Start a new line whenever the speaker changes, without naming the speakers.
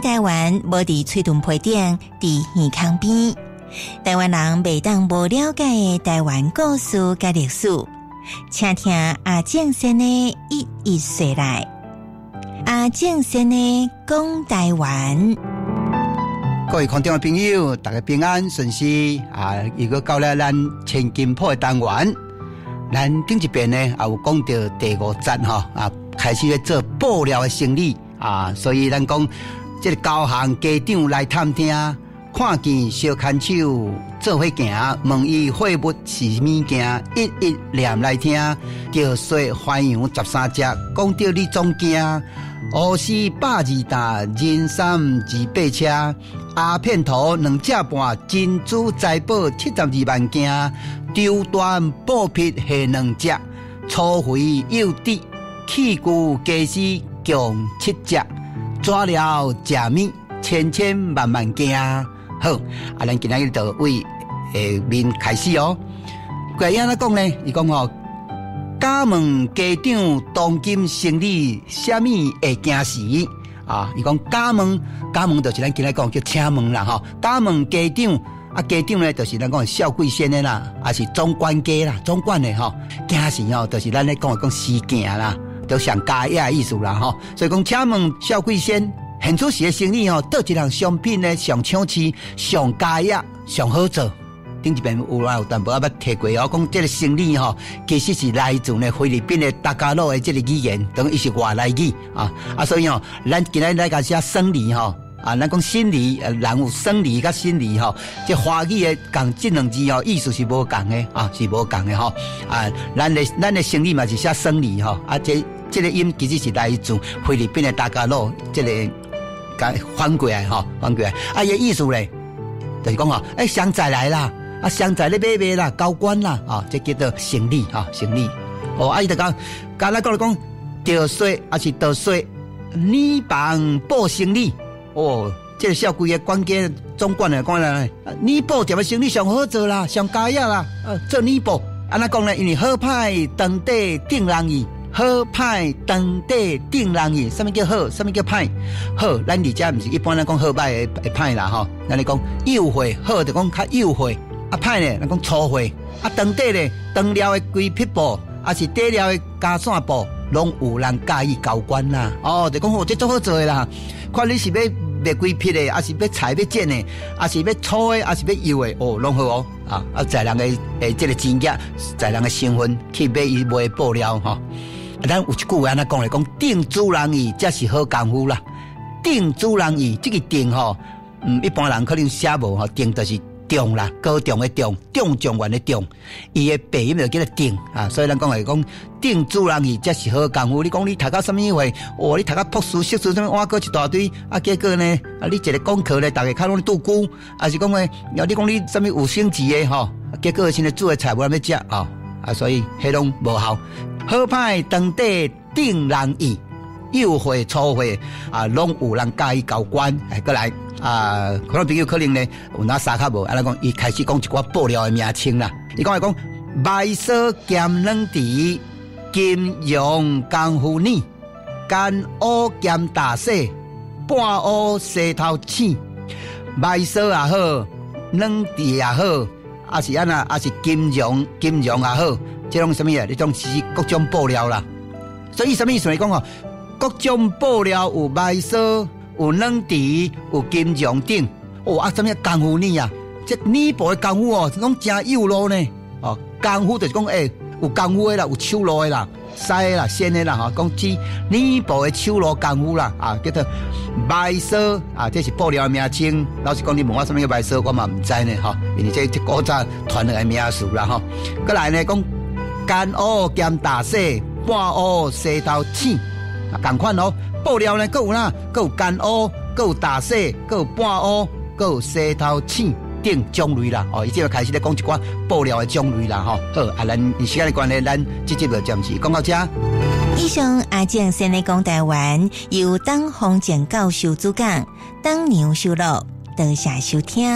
台湾无伫喙脣皮顶，伫耳孔边。台湾人袂当无了解的台湾故事甲历史，请听阿正先的一一说来。阿正先的讲台湾。
各位观众的朋友，大家平安顺遂啊！如果到了咱千金铺的单元，咱顶一遍呢也有讲到第5集开始咧做布料的生意啊，所以咱讲这个高行家长来探听，看见小牵手做伙行，问伊货物是物件，一一念来听。着说欢迎13只，讲到你总惊。乌丝120担，人参200车，阿片头2只半，珍珠财宝72万件，丢端布匹下2只，粗肥幼滴，器具家私共7只，抓了食米千万件。好，咱今日就为下面开始哦。过来安怎讲呢？伊讲哦。假问家长当今生理什么会惊死啊？伊讲假问就是咱今日讲叫请问啦吼。假问家长啊，家长呢就是咱讲少贵仙的啦，还是总管家啦，总管的吼。惊死吼，就是咱咧讲死惊啦，就上家业的意思啦吼。所以讲请问少贵仙，现出时的生意吼，倒一项商品呢上抢市、上家业、上好做。顶一遍有淡薄仔捌提过哦，讲这个生理吼，其实是来自呢菲律宾的达加洛的这个语言，等于是外来语啊，所以吼，咱今日来讲写生理吼，咱讲心理，人有生理甲心理吼，这华语的讲这两字吼，意思是无共的啊，是无共的吼咱的生理嘛是写生理吼，这个音其实是来自菲律宾的达加洛这个翻过来吼，翻过来伊的意思咧，就是讲吼，香仔来啦。香仔咧买啦，高官啦，这叫做生理生理。伊就讲，刚才讲着说还是着说，你帮报生理。这个小贵的关键总管来讲啦，你报点的生理上好做啦，上家业啦，做你报。安怎讲呢？因为好歹当地定人意。好歹当地定人意，什么叫好？什么叫歹？好，咱而家不是一般人讲好歹会歹啦吼。咱咧讲诱惑，好就讲较诱惑。歹呢，咱讲粗货。当地呢，当料的规匹布，是底料的加线布，拢有人介意交关啦。就讲这做好做的啦。看你是要卖规匹的，是要裁要剪的，是要粗的，是要油的，拢好哦。在人的这个职业，在人的身份去买伊卖布料吼。咱有一句话安怎讲咧？讲定主人意，才是好功夫啦。定主人意，这个定吼，一般人可能写无吼，定就是。重啦，高重的重，重状元的重，伊的鼻音就叫做定所以咱讲定主人意，才是好功夫。你讲你读到什么货？你读到博士、硕士什么挖过一大堆结果呢？你一个功课呢，大家较拢拄久，是讲你讲你什么有升级的吼，结果现在煮的菜无人要食所以迄拢无效。好歹当地定人意，诱惑粗货拢有人介意交关，过来。可能朋友可能呢有哪三卡无，安尼讲，伊开始讲一寡布料的名称啦。伊讲白赊兼软池，金融功夫泥，干乌兼大细，半乌西头青。白赊也好，软池也好，是安那，是金融也好，这种什么呀？这种是各种布料啦。所以什么意思来讲各种布料有白赊。有软池，有金融顶，什么功夫呢啊？这泥布的功夫拢真有路呢。功夫就是讲有功夫的啦，有手路的啦，西的啦，先的啦讲指泥布的手路功夫啦叫做白赊这是布料的名称。老实讲，你问我什么叫白赊，我嘛唔知呢因为这古早传来的名词啦过来呢讲干乌兼大细，半乌西头青同款布料呢，各有啦，各有干乌，各有大细，各有半乌，各有西头青等种类啦。伊即个开始咧讲一寡布料的种类啦好，咱时间的关系，咱这集就暂时讲到这。
以上阿正先来讲台湾，由当洪建教授主讲，当牛收录，多谢收听。